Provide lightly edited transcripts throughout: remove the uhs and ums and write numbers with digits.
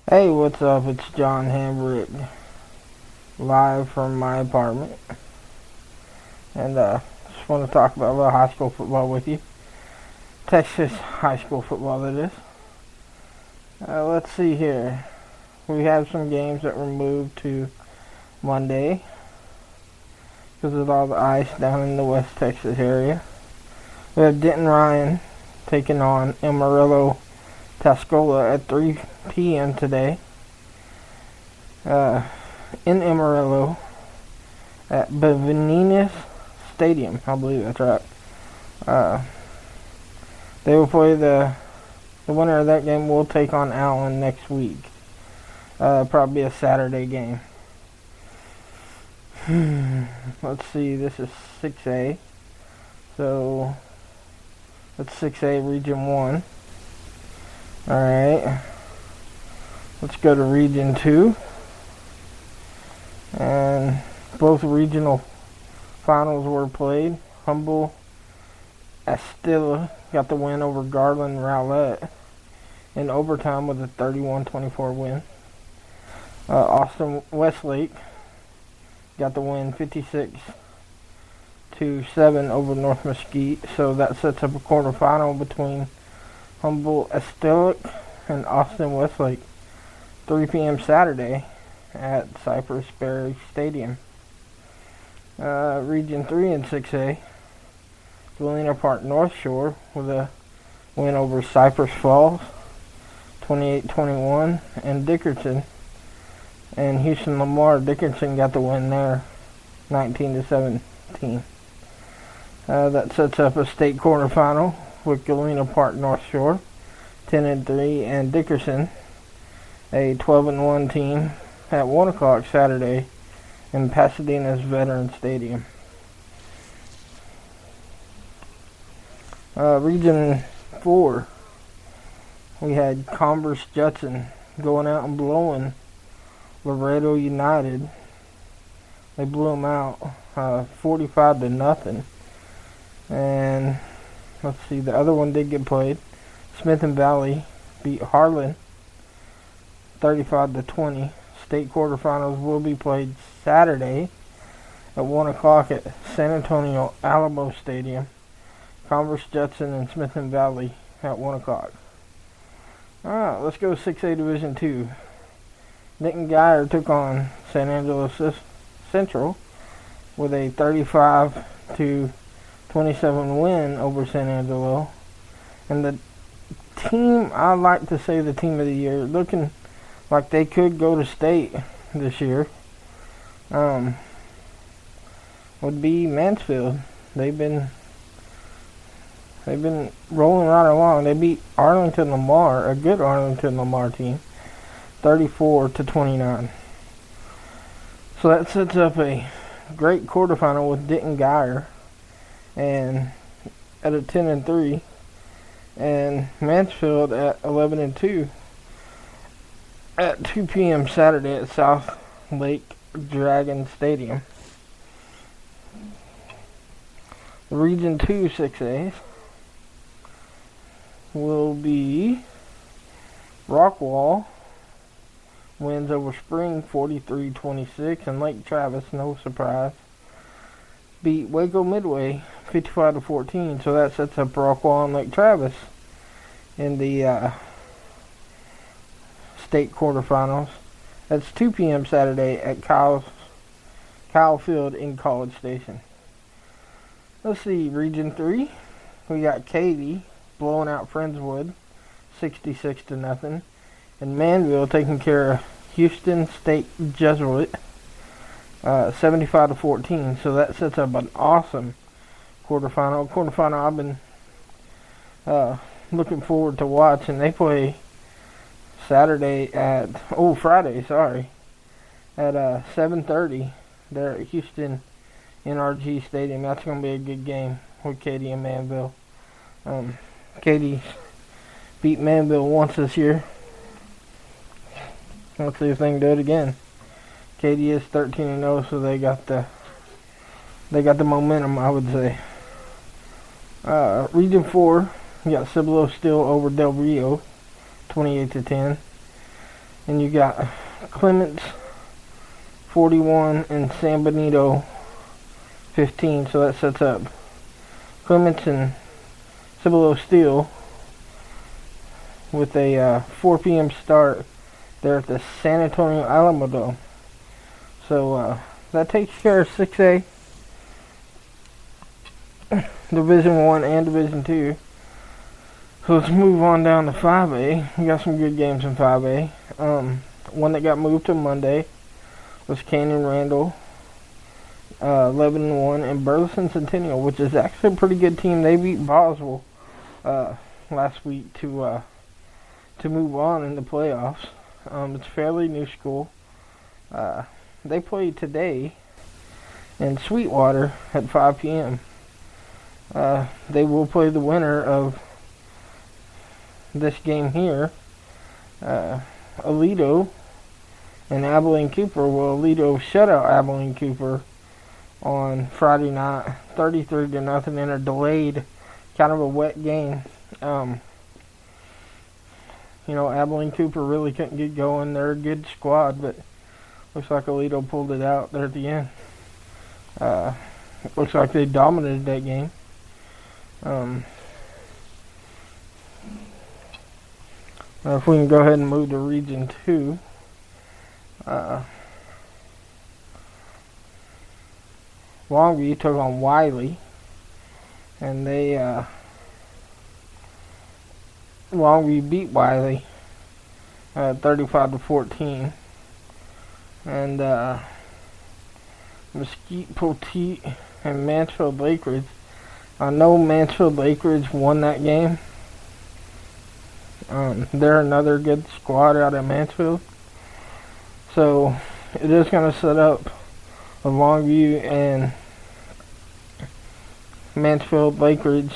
Hey, what's up? It's John Hambrick, live from my apartment, and just want to talk about a little high school football with you. Texas high school football, that is. Let's see here. We have some games that were moved to Monday because of all the ice down in the West Texas area. We have Denton Ryan taking on Amarillo Tascola at 3 p.m. today. In Amarillo at Bevininas Stadium. I believe that's right. They will play the winner of that game will take on Allen next week. Probably a Saturday game. Let's see, this is 6A. So that's 6A Region 1. Alright. Let's go to Region 2. And both regional finals were played. Humble Astilla got the win over Garland Rowlett in overtime with a 31-24 win. Austin Westlake got the win 56-7 over North Mesquite. So that sets up a quarterfinal between Humble Astilla and Austin Westlake. 3 p.m. Saturday at Cypress Berry Stadium. Region 3 and 6A, Galena Park North Shore with a win over Cypress Falls, 28-21, and Dickerson and Houston Lamar. Dickerson got the win there, 19-17. That sets up a state quarterfinal with Galena Park North Shore, 10-3, and Dickerson, a 12-1 team, at 1 o'clock Saturday in Pasadena's Veterans Stadium. Region 4, we had Converse Judson going out and blowing Laredo United. They blew them out 45-0. And let's see, the other one did get played. Smith and Valley beat Harlan 35-20. State quarterfinals will be played Saturday at 1 o'clock at San Antonio Alamo Stadium. Converse Judson and Smith and Valley at 1 o'clock. Alright, let's go 6A Division 2. Nick Geyer took on San Angelo Central with a 35-27 win over San Angelo. And the team, I like to say the team of the year, looking like they could go to state this year, would be Mansfield. They've been rolling right along. They beat Arlington Lamar, a good Arlington Lamar team, 34-29. So that sets up a great quarterfinal with Denton Geyer and at a 10-3, and Mansfield at 11-2. At 2 p.m. Saturday at South Lake Dragon Stadium. The Region 2 6As will be Rockwall wins over Spring 43-26, and Lake Travis, no surprise, beat Waco Midway 55-14. So that sets up Rockwall and Lake Travis in the state quarterfinals. That's 2 p.m. Saturday at Kyle Field in College Station. Let's see, Region 3. We got Katy blowing out Friendswood 66-0. And Manville taking care of Houston State Jesuit 75-14. So that sets up an awesome quarterfinal. I've been looking forward to watching. They play Friday, at 7:30 there at Houston NRG Stadium. That's going to be a good game with Katy and Manville. Katy beat Manville once this year. Let's see if they can do it again. Katy is 13-0, so they got the momentum, I would say. Region 4, we got Cibolo Steel over Del Rio, 28-10. And you got Clements 41 and San Benito 15. So that sets up Clements and Cibolo Steel with a 4 p.m. start there at the San Antonio Alamo Dome. So that takes care of 6A, Division 1 and Division 2. So let's move on down to 5A. We got some good games in 5A. One that got moved to Monday was Canyon Randall 11-1, and Burleson Centennial, which is actually a pretty good team. They beat Boswell last week to move on in the playoffs. It's a fairly new school. They play today in Sweetwater at 5 p.m. They will play the winner of this game here. Aledo and Abilene Cooper. Well, Aledo shut out Abilene Cooper on Friday night, 33-0 in a delayed, kind of a wet game. Abilene Cooper really couldn't get going. They're a good squad, but looks like Aledo pulled it out there at the end. Looks like they dominated that game. If we can go ahead and move to Region 2. Longview took on Wiley, and Longview beat Wiley 35-14. And Mesquite Poteet and Mansfield Lakeridge. I know Mansfield Lakeridge won that game. They're another good squad out of Mansfield. So it is going to set up a Longview and Mansfield Lakeridge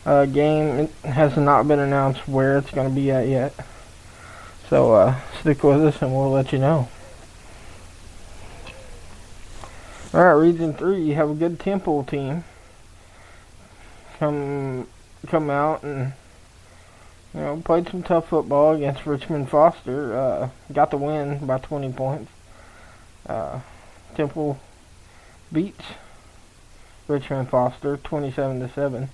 game. It has not been announced where it's going to be at yet. So stick with us and we'll let you know. Alright, Region 3, you have a good Temple team come out and played some tough football against Richmond Foster. Got the win by 20 points. Temple beats Richmond Foster 27-7.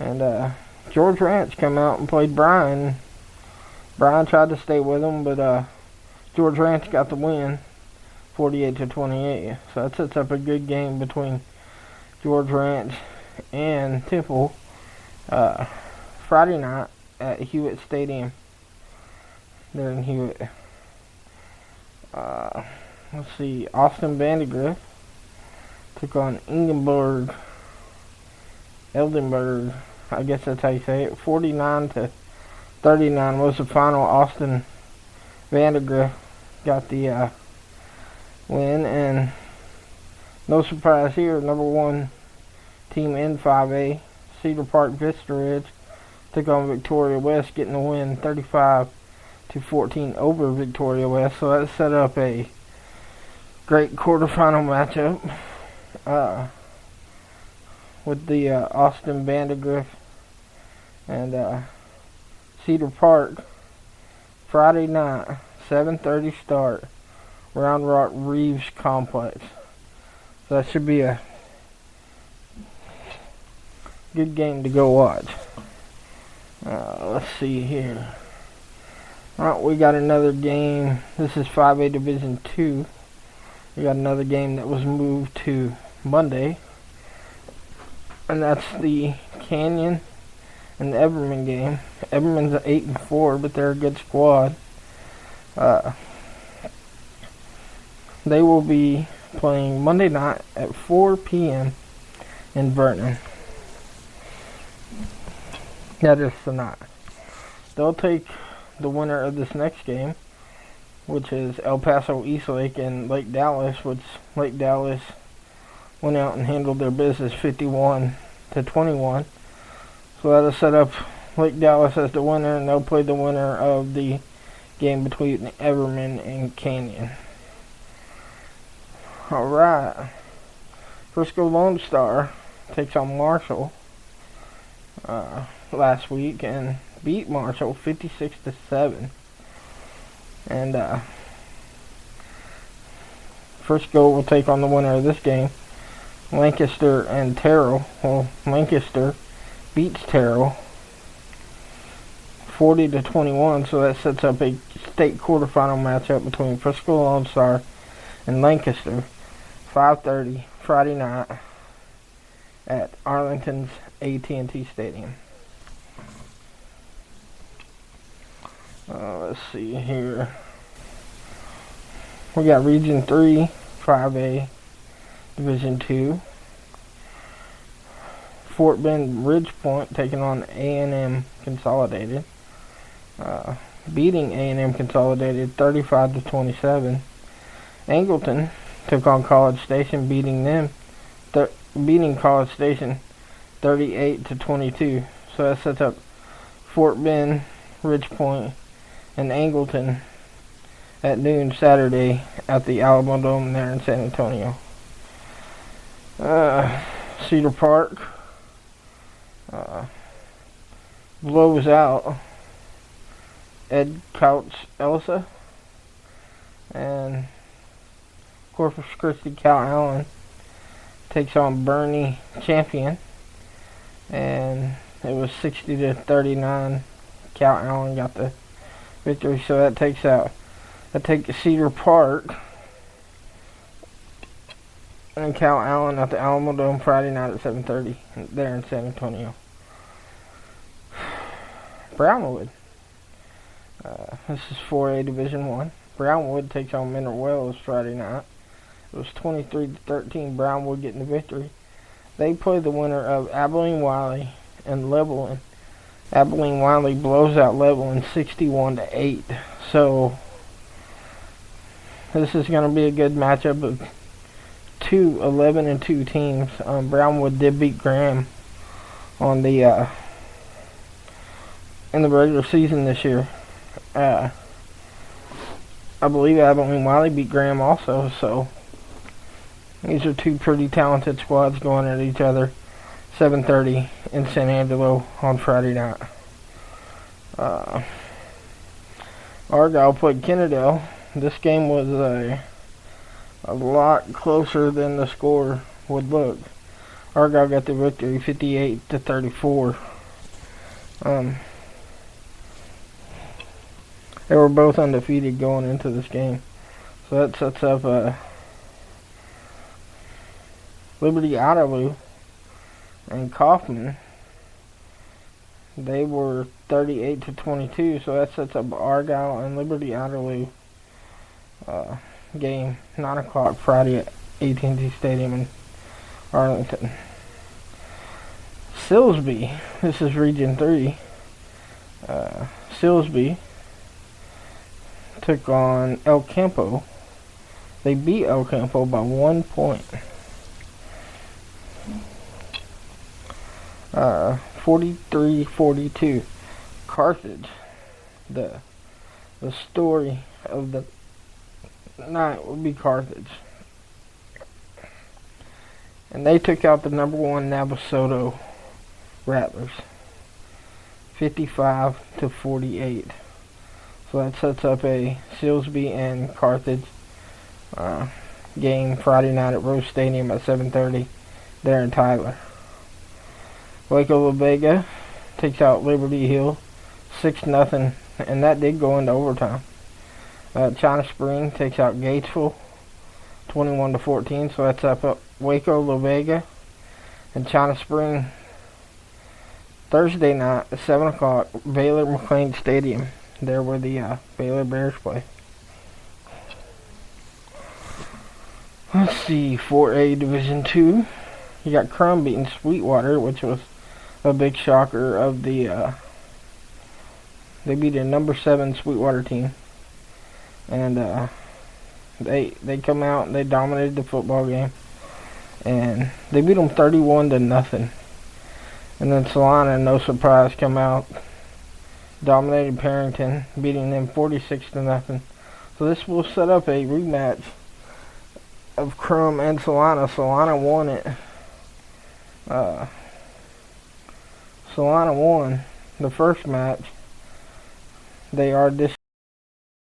And George Ranch come out and played Bryan. Bryan tried to stay with them, but George Ranch got the win 48-28. So that sets up a good game between George Ranch and Temple Friday night at Hewitt Stadium. They're in Hewitt. Let's see. Austin Vandegrift took on Eldenburg. I guess that's how you say it. 49-39 was the final. Austin Vandegrift got the win, and no surprise here. Number 1 team in 5A, Cedar Park Vista Ridge, took on Victoria West, getting the win 35-14 over Victoria West. So that set up a great quarterfinal matchup with the Austin Vandegrift and Cedar Park. Friday night, 7:30 start, Round Rock Reeves Complex. So that should be a good game to go watch. Let's see here. Alright, we got another game. This is 5A Division 2. We got another game that was moved to Monday. And that's the Canyon and the Everman game. Everman's at 8-4, but they're a good squad. They will be playing Monday night at 4 p.m. in Vernon. That is tonight. They'll take the winner of this next game, which is El Paso Eastlake and Lake Dallas, which Lake Dallas went out and handled their business 51-21. So that'll set up Lake Dallas as the winner, and they'll play the winner of the game between Everman and Canyon. Alright. Frisco Lone Star takes on Marshall last week and beat Marshall 56-7. And Frisco will take on the winner of this game, Lancaster and Terrell. Well, Lancaster beats Terrell 40-21, so that sets up a state quarterfinal matchup between Frisco Lone Star and Lancaster, 5:30 Friday night at Arlington's AT&T Stadium. Let's see here. We got Region 3, 5A, Division 2. Fort Bend Ridgepoint taking on A&M Consolidated. Beating A&M Consolidated 35-27. Angleton took on College Station, beating College Station 38-22. So that sets up Fort Bend, Ridgepoint, and Angleton at noon Saturday at the Alamo Dome there in San Antonio. Cedar Park blows out Ed Couch Elsa, and Corpus Christi Cal Allen takes on Bernie Champion, and it was 60-39. Cal Allen got the victory, so that takes Cedar Park and Cal Allen at the Alamo Dome Friday night at 7:30 there in San Antonio. Brownwood. This is 4A Division 1. Brownwood takes on Mineral Wells Friday night. It was 23-13. Brownwood getting the victory. They play the winner of Abilene Wiley and Levelland. Abilene Wiley blows out Levelland 61-8. So this is going to be a good matchup of two 11-2 teams. Brownwood did beat Graham on the in the regular season this year. I believe Abilene Wiley beat Graham also. So these are two pretty talented squads going at each other. 7:30 in San Angelo on Friday night. Argyle played Kennedale. This game was a lot closer than the score would look. Argyle got the victory 58-34. They were both undefeated going into this game. So that sets up Liberty Idalou and Kaufman. They were 38-22, so that sets up Argyle and Liberty Idalou game 9 o'clock Friday at AT&T Stadium in Arlington. Silsbee, this is Region 3. Silsbee took on El Campo. They beat El Campo by 1 point. 43-42. Carthage. The story of the night will be Carthage. And they took out the number 1 Navasota Rattlers 55-48. So that sets up a Silsbee and Carthage game Friday night at Rose Stadium at 7:30 there in Tyler. Waco La Vega takes out Liberty Hill 6-0, and that did go into overtime. China Spring takes out Gatesville 21-14, so that's up Waco La Vega and China Spring. Thursday night at 7 o'clock, Baylor McLean Stadium, there where the Baylor Bears play. Let's see, 4A Division 2. You got Crum beating Sweetwater, which was a big shocker of the they beat a number 7 Sweetwater team, and they come out and they dominated the football game, and they beat them 31-0. And then Salina, no surprise, come out, dominated Parrington, beating them 46-0. So this will set up a rematch of Crum and Salina. Salina won it. Salina won the first match. They are